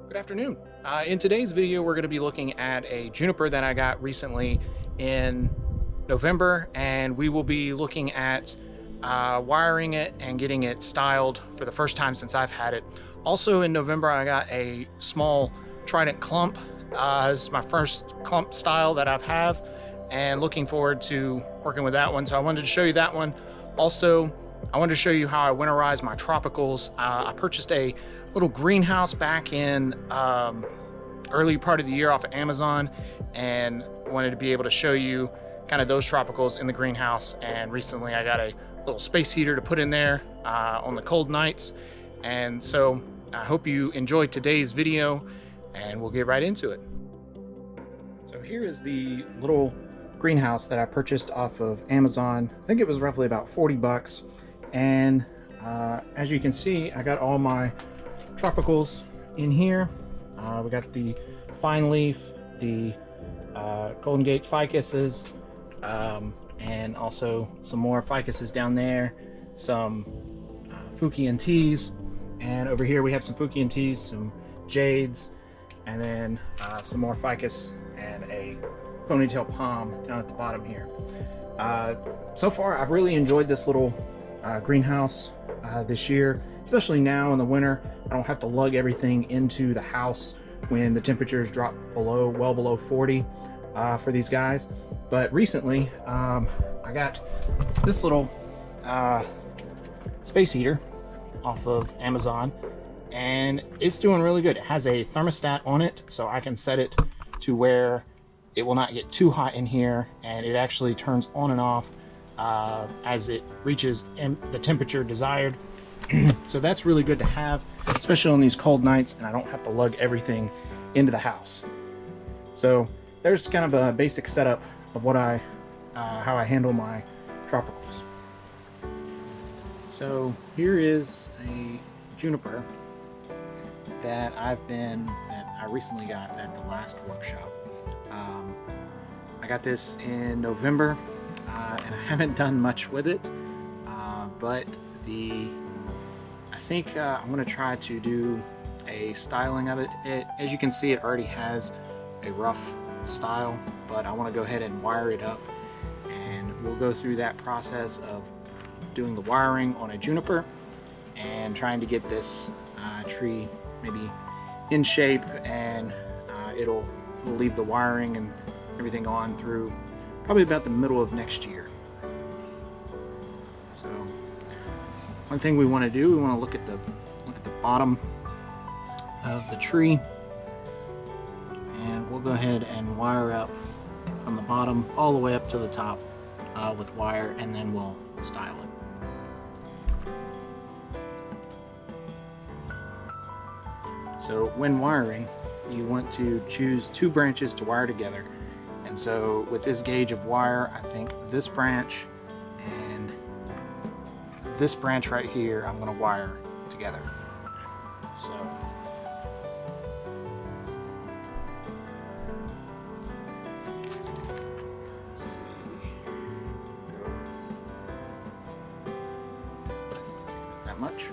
Good afternoon. In today's video, we're going to be looking at a Juniper that I got recently in November, and we will be looking at wiring it and getting it styled for the first time since I've had it. Also in November, I got a small Trident clump. It's my first clump style that I've have, and looking forward to working with that one. So I wanted to show you that one. Also, I wanted to show you how I winterize my tropicals. I purchased a little greenhouse back in early part of the year off of Amazon, and wanted to be able to show you kind of those tropicals in the greenhouse. And recently I got a little space heater to put in there on the cold nights. And so I hope you enjoyed today's video, and we'll get right into it. So here is the little greenhouse that I purchased off of Amazon. I think it was roughly about 40 bucks. And as you can see, I got all my tropicals in here. We got the fine leaf, the Golden Gate ficuses, and also some more ficuses down there, some Fukian teas, and over here we have some Fukian teas, some jades, and then some more ficus and a ponytail palm down at the bottom here. So far I've really enjoyed this little greenhouse this year, especially now in the winter. I don't have to lug everything into the house when the temperatures drop well below 40 for these guys. But recently I got this little space heater off of Amazon, and it's doing really good. It has a thermostat on it, so I can set it to where it will not get too hot in here, and it actually turns on and off as it reaches the temperature desired. So that's really good to have, especially on these cold nights, and I don't have to lug everything into the house. So there's kind of a basic setup of what how I handle my tropicals. So here is a Juniper that I recently got at the last workshop. I got this in November, and I haven't done much with it, but I think I'm going to try to do a styling of it. As you can see, it already has a rough style, but I want to go ahead and wire it up, and we'll go through that process of doing the wiring on a Juniper and trying to get this tree maybe in shape, and we'll leave the wiring and everything on through probably about the middle of next year. So one thing we want to do, we want to look at the bottom of the tree, and we'll go ahead and wire up from the bottom all the way up to the top with wire, and then we'll style it. So when wiring, you want to choose two branches to wire together. And so with this gauge of wire, I think this branch and this branch right here, I'm going to wire together. So let's see. That much.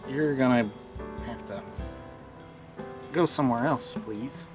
You're gonna have to go somewhere else, please.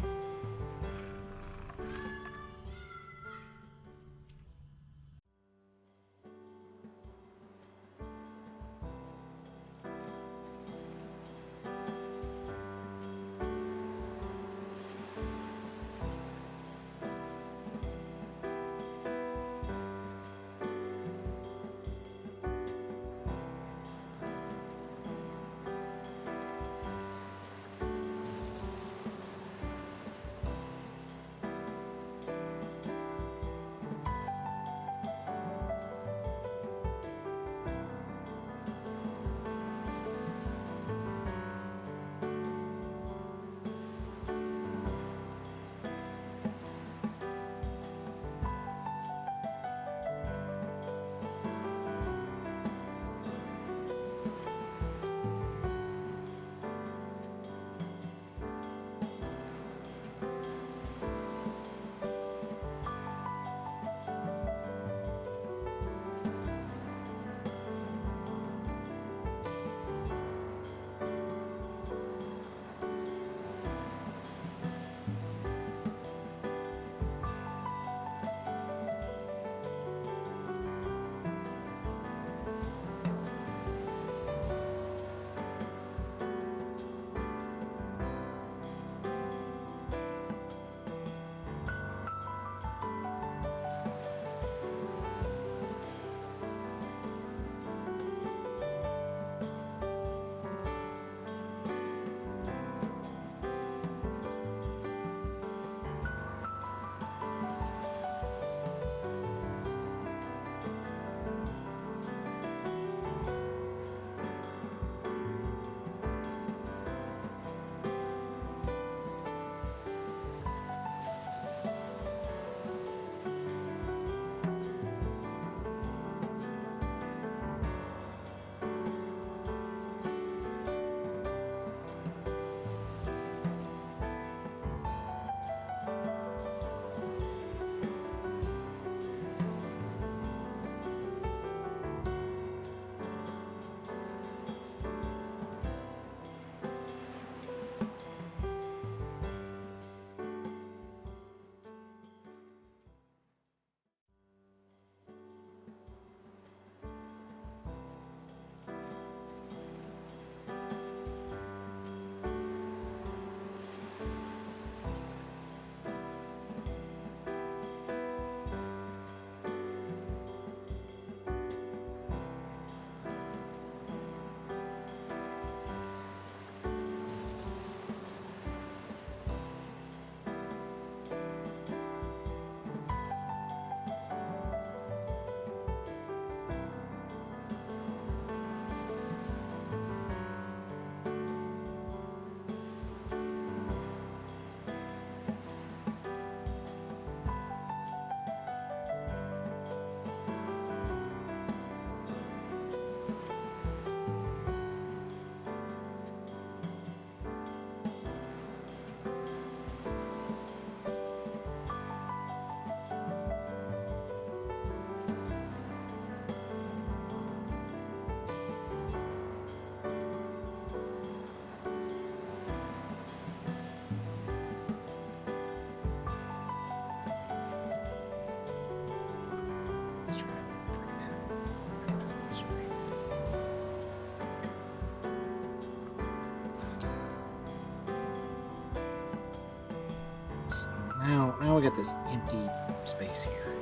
now we got this empty space here.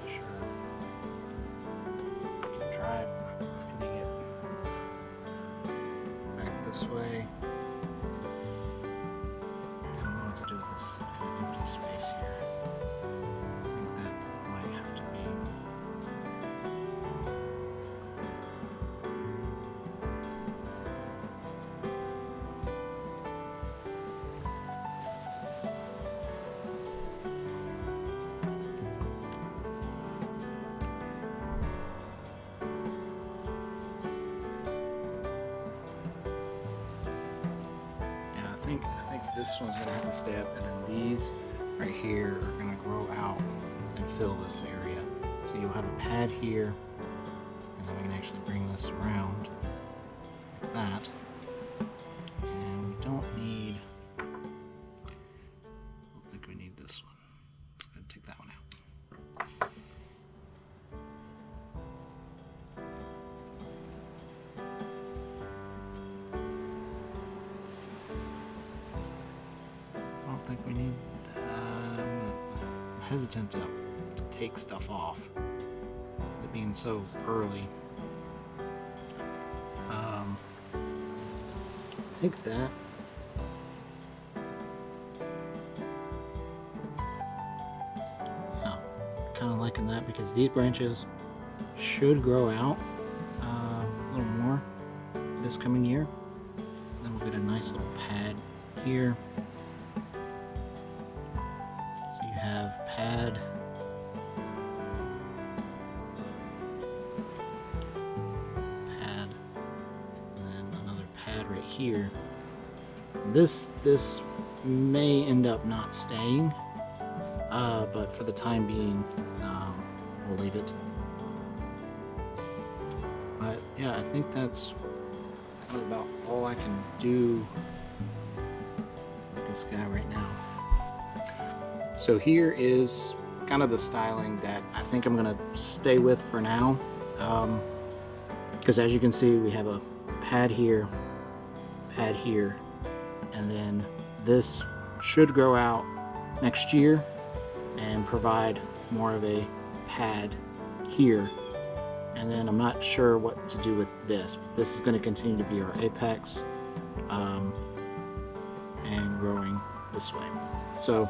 Sure. Try bending it back this way. I don't know what to do with this empty space here. I think that might have to be. I think this one's gonna have to stay up, and then these right here are gonna grow out and fill this area. So you'll have a pad here, and then we can actually bring this around like that. And we don't need, I don't think we need this one. I'm gonna take that one out. I don't think we need I'm hesitant to take stuff off, it being so early. I think that yeah, kind of liking that because these branches should grow out a little more this coming year. Then we'll get a nice little pad here. Have pad, and then another pad right here. This may end up not staying, but for the time being, we'll leave it. But yeah, I think that's about all I can do with this guy right now. So here is kind of the styling that I think I'm gonna stay with for now, because as you can see, we have a pad here, and then this should grow out next year and provide more of a pad here. And then I'm not sure what to do with this. This is going to continue to be our apex, and growing this way. So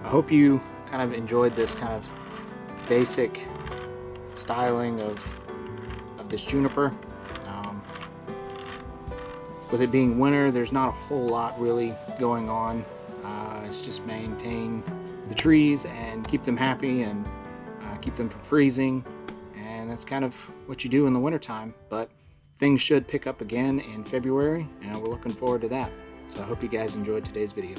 I hope you kind of enjoyed this kind of basic styling of this juniper. With it being winter, there's not a whole lot really going on. It's just maintain the trees and keep them happy and keep them from freezing. And that's kind of what you do in the wintertime. But things should pick up again in February, and we're looking forward to that. So I hope you guys enjoyed today's video.